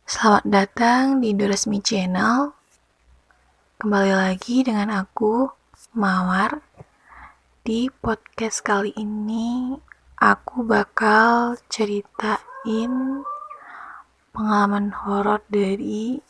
Selamat datang di Indoresmi Channel. Kembali lagi dengan aku, Mawar. Di podcast kali ini, aku bakal ceritain pengalaman horor dari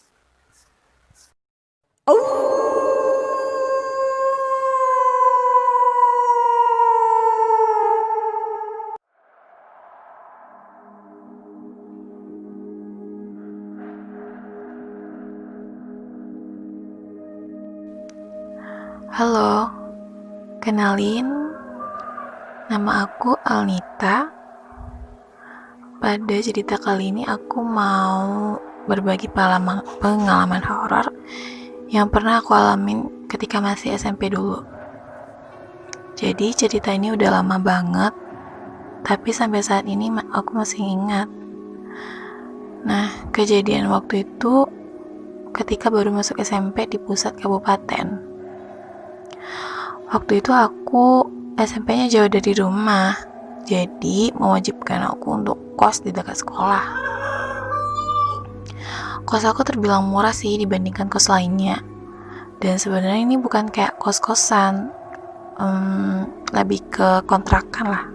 Halo, kenalin, nama aku Alnita. Pada cerita kali ini aku mau berbagi pengalaman horor yang pernah aku alamin ketika masih SMP dulu. Jadi cerita ini udah lama banget, tapi sampai saat ini aku masih ingat. Nah, kejadian waktu itu ketika baru masuk SMP di pusat kabupaten. Waktu itu aku SMP-nya jauh dari rumah, jadi mewajibkan aku untuk kos di dekat sekolah. Kos aku terbilang murah sih dibandingkan kos lainnya. Dan sebenarnya ini bukan kayak kos-kosan, lebih ke kontrakan lah.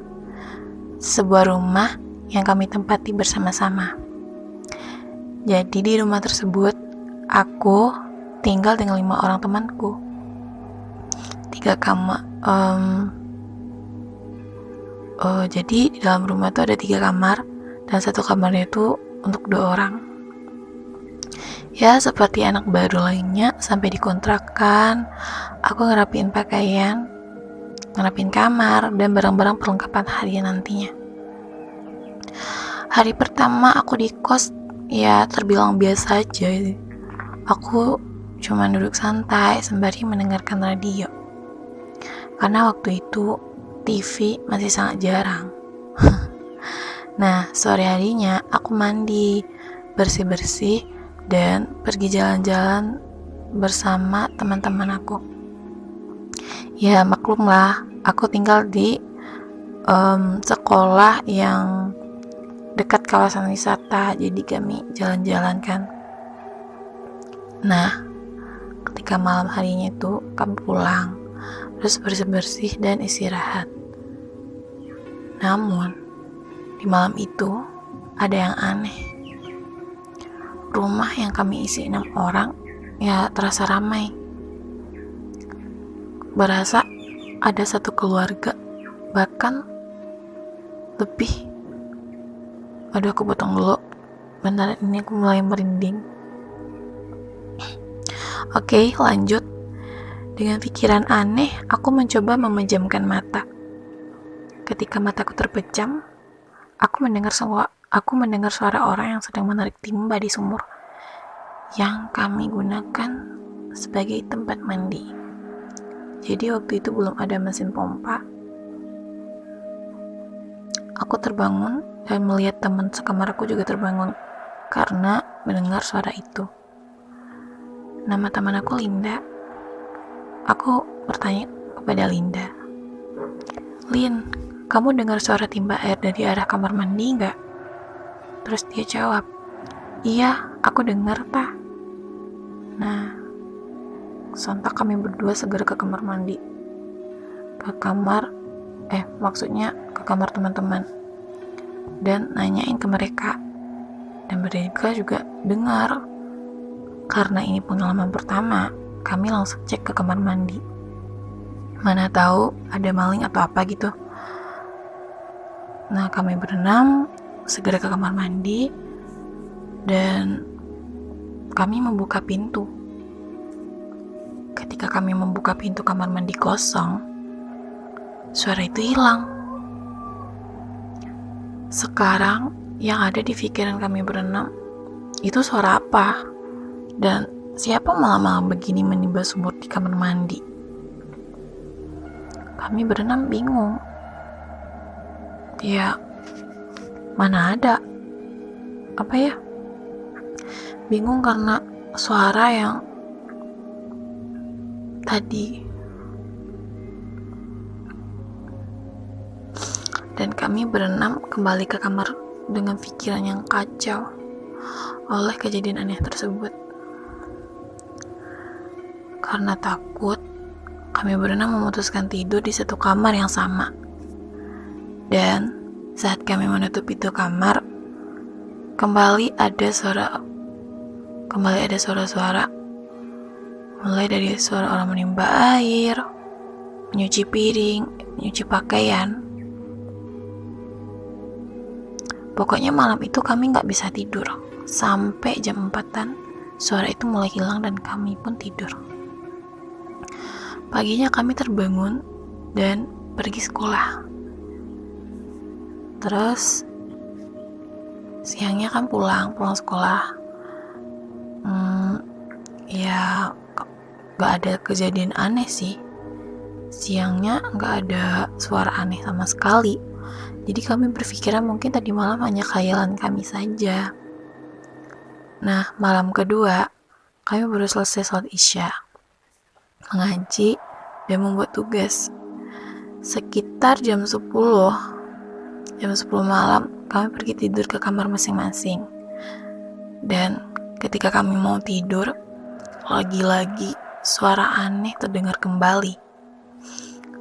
Sebuah rumah yang kami tempati bersama-sama. Jadi di rumah tersebut, aku tinggal dengan 5 orang temanku. 3 kamar. Jadi di dalam rumah itu ada 3 kamar, dan 1 kamarnya itu untuk 2 orang. Ya, seperti anak baru lainnya, sampai dikontrakan, aku ngerapiin pakaian, ngerapiin kamar, dan barang-barang perlengkapan harian nantinya. Hari pertama aku di kos, ya terbilang biasa aja. Aku cuma duduk santai sembari mendengarkan radio. Karena waktu itu TV masih sangat jarang. Nah, sore harinya aku mandi, bersih-bersih, dan pergi jalan-jalan bersama teman-teman aku. Ya maklum lah, aku tinggal di sekolah yang dekat kawasan wisata, jadi kami jalan-jalan kan. Nah, ketika malam harinya itu kami pulang, terus bersih-bersih dan istirahat. Namun, di malam itu ada yang aneh. Rumah yang kami isi 6 orang, ya terasa ramai. Berasa ada satu keluarga, bahkan lebih. Aduh, aku potong dulu. Bentar, ini aku mulai merinding. Oke, lanjut. Dengan pikiran aneh, aku mencoba memejamkan mata. Ketika mataku terpejam, aku mendengar suara orang yang sedang menarik timba di sumur yang kami gunakan sebagai tempat mandi. Jadi waktu itu belum ada mesin pompa. Aku terbangun dan melihat teman sekamarku juga terbangun karena mendengar suara itu. Nama teman aku Linda. Aku bertanya kepada Linda, "Lin, kamu dengar suara timba air dari arah kamar mandi nggak?" Terus dia jawab, "Iya, aku dengar, Tah." Nah, sontak kami berdua segera ke kamar mandi. Maksudnya ke kamar teman-teman. Dan nanyain ke mereka. Dan mereka juga dengar. Karena ini pengalaman pertama, kami langsung cek ke kamar mandi. Mana tahu ada maling atau apa gitu. Nah, kami berenam segera ke kamar mandi dan kami membuka pintu. Ketika kami membuka pintu kamar mandi kosong, suara itu hilang. Sekarang yang ada di pikiran kami berenam, itu suara apa? Dan siapa malam-malam begini menimba sumur di kamar mandi? Kami berenam bingung. Ya, mana ada? Apa ya? Bingung karena suara yang tadi. Dan kami berenam kembali ke kamar dengan pikiran yang kacau. oleh kejadian aneh tersebut. Karena takut, kami berenam memutuskan tidur di satu kamar yang sama. Dan saat kami menutup pintu kamar, kembali ada suara-suara. Mulai dari suara orang menimba air, menyuci piring, menyuci pakaian. Pokoknya malam itu kami gak bisa tidur. Sampai jam 4-an, suara itu mulai hilang dan kami pun tidur. Paginya kami terbangun dan pergi sekolah. Terus siangnya kan pulang sekolah. Ya gak ada kejadian aneh sih. Siangnya gak ada suara aneh sama sekali. Jadi kami berpikiran mungkin tadi malam hanya khayalan kami saja. Nah, malam kedua kami baru selesai sholat isya, mengaji dan membuat tugas. Sekitar jam 10 malam kami pergi tidur ke kamar masing-masing. Dan ketika kami mau tidur, lagi-lagi suara aneh terdengar kembali.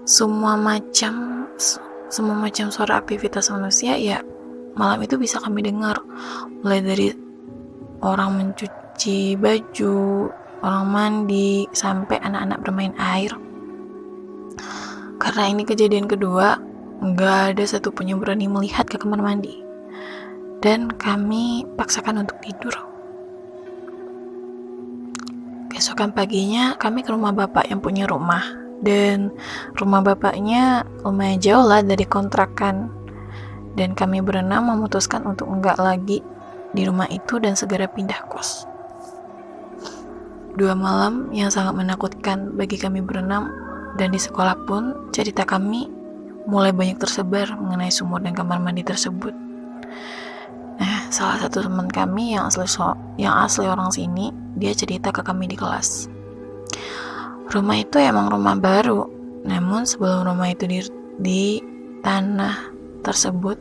Semua macam suara aktivitas manusia ya malam itu bisa kami dengar. Mulai dari orang mencuci baju, orang mandi, sampai anak-anak bermain air. Karena ini kejadian kedua, gak ada satupun yang berani melihat ke kamar mandi. Dan kami paksakan untuk tidur. Keesokan paginya kami ke rumah bapak yang punya rumah. Dan rumah bapaknya lumayan jauh lah dari kontrakan. Dan kami berenam memutuskan untuk enggak lagi di rumah itu dan segera pindah kos. 2 malam yang sangat menakutkan bagi kami berenam, dan di sekolah pun cerita kami mulai banyak tersebar mengenai sumur dan kamar mandi tersebut. Nah, salah satu teman kami yang asli orang sini, dia cerita ke kami di kelas. Rumah itu emang rumah baru, namun sebelum rumah itu di tanah tersebut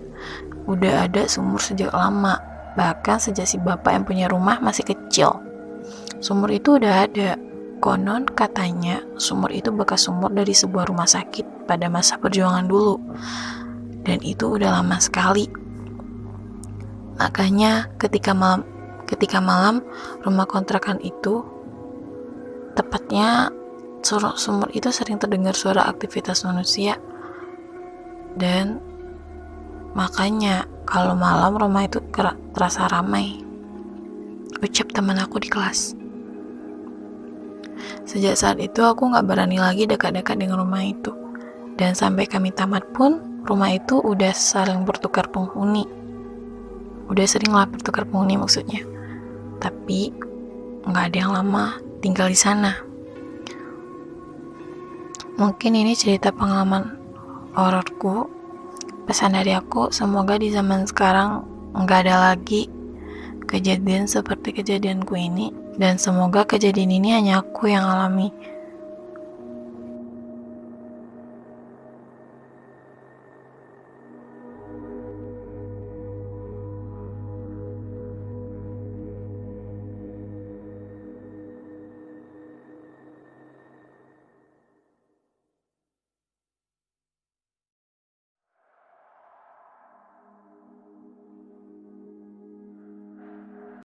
udah ada sumur sejak lama. Bahkan sejak si bapak yang punya rumah masih kecil, sumur itu udah ada. Konon katanya sumur itu bekas sumur dari sebuah rumah sakit pada masa perjuangan dulu. Dan itu udah lama sekali. Makanya ketika malam rumah kontrakan itu, tepatnya sumur itu sering terdengar suara aktivitas manusia. Dan makanya kalau malam rumah itu terasa ramai, ucap teman aku di kelas. Sejak saat itu aku gak berani lagi dekat-dekat dengan rumah itu. Dan sampai kami tamat pun, rumah itu udah saling bertukar penghuni. Udah sering lah bertukar penghuni maksudnya. Tapi gak ada yang lama tinggal di sana. Mungkin ini cerita pengalaman hororku. Pesan dari aku, semoga di zaman sekarang gak ada lagi kejadian seperti kejadianku ini. Dan semoga kejadian ini hanya aku yang alami.